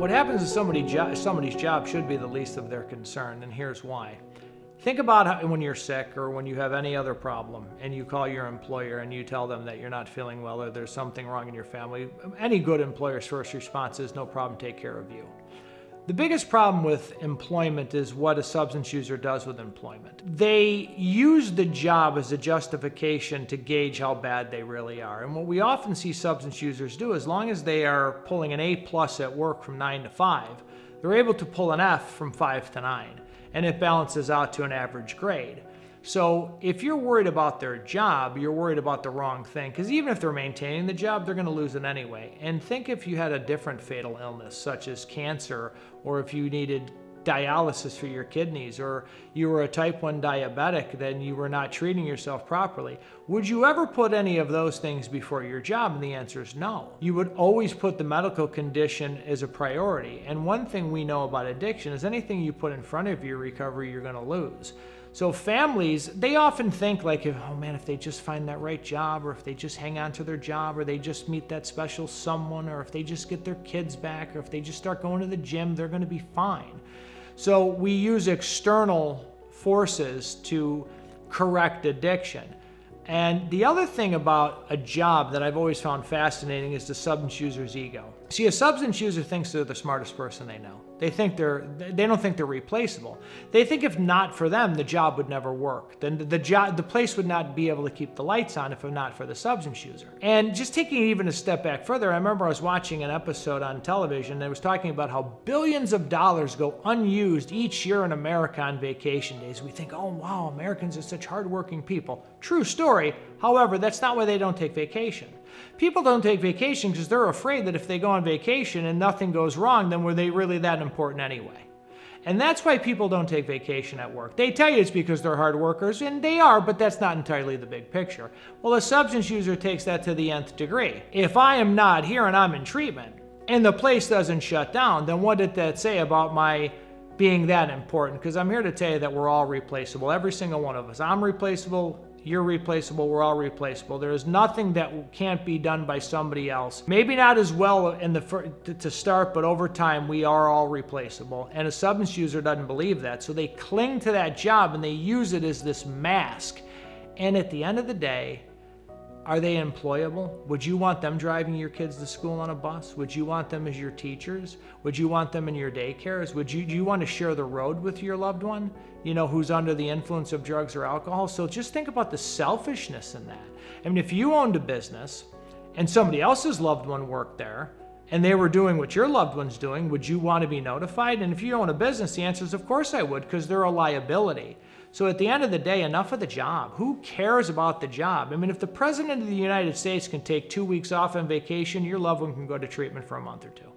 What happens is somebody's job should be the least of their concern, and here's why. Think about when you're sick or when you have any other problem and you call your employer and you tell them that you're not feeling well or there's something wrong in your family. Any good employer's first response is no problem, take care of you. The biggest problem with employment is what a substance user does with employment. They use the job as a justification to gauge how bad they really are. And what we often see substance users do, as long as they are pulling an A+ at work from 9 to 5, they're able to pull an F from 5 to 9, and it balances out to an average grade. So if you're worried about their job, you're worried about the wrong thing, because even if they're maintaining the job, they're going to lose it anyway. And think if you had a different fatal illness, such as cancer, or if you needed dialysis for your kidneys, or you were a type 1 diabetic, then you were not treating yourself properly. Would you ever put any of those things before your job? And the answer is no. You would always put the medical condition as a priority. And one thing we know about addiction is anything you put in front of your recovery, you're going to lose. So families, they often think like, oh man, if they just find that right job, or if they just hang on to their job, or they just meet that special someone, or if they just get their kids back, or if they just start going to the gym, they're going to be fine. So we use external forces to correct addiction. And the other thing about a job that I've always found fascinating is the substance user's ego. See, a substance user thinks they're the smartest person they know. They don't think they're replaceable. They think if not for them, the job would never work. Then the place would not be able to keep the lights on if not for the substance user. And just taking it even a step back further, I remember I was watching an episode on television that was talking about how billions of dollars go unused each year in America on vacation days. We think, oh wow, Americans are such hardworking people. True story. However, that's not why they don't take vacation. People don't take vacation because they're afraid that if they go on vacation and nothing goes wrong, then were they really that important anyway? And that's why people don't take vacation at work. They tell you it's because they're hard workers, and they are, but that's not entirely the big picture. Well, a substance user takes that to the nth degree. If I am not here and I'm in treatment, and the place doesn't shut down, then what did that say about my being that important? Because I'm here to tell you that we're all replaceable, every single one of us. I'm replaceable. You're replaceable, we're all replaceable. There is nothing that can't be done by somebody else. Maybe not as well to start, but over time, we are all replaceable. And a substance user doesn't believe that, so they cling to that job and they use it as this mask. And at the end of the day, are they employable? Would you want them driving your kids to school on a bus? Would you want them as your teachers? Would you want them in your daycares? Do you want to share the road with your loved one, who's under the influence of drugs or alcohol? So just think about the selfishness in that. I mean, if you owned a business and somebody else's loved one worked there and they were doing what your loved one's doing, would you want to be notified? And if you own a business, the answer is of course I would, because they're a liability. So at the end of the day, enough of the job. Who cares about the job? I mean, if the President of the United States can take 2 weeks off on vacation, your loved one can go to treatment for a month or two.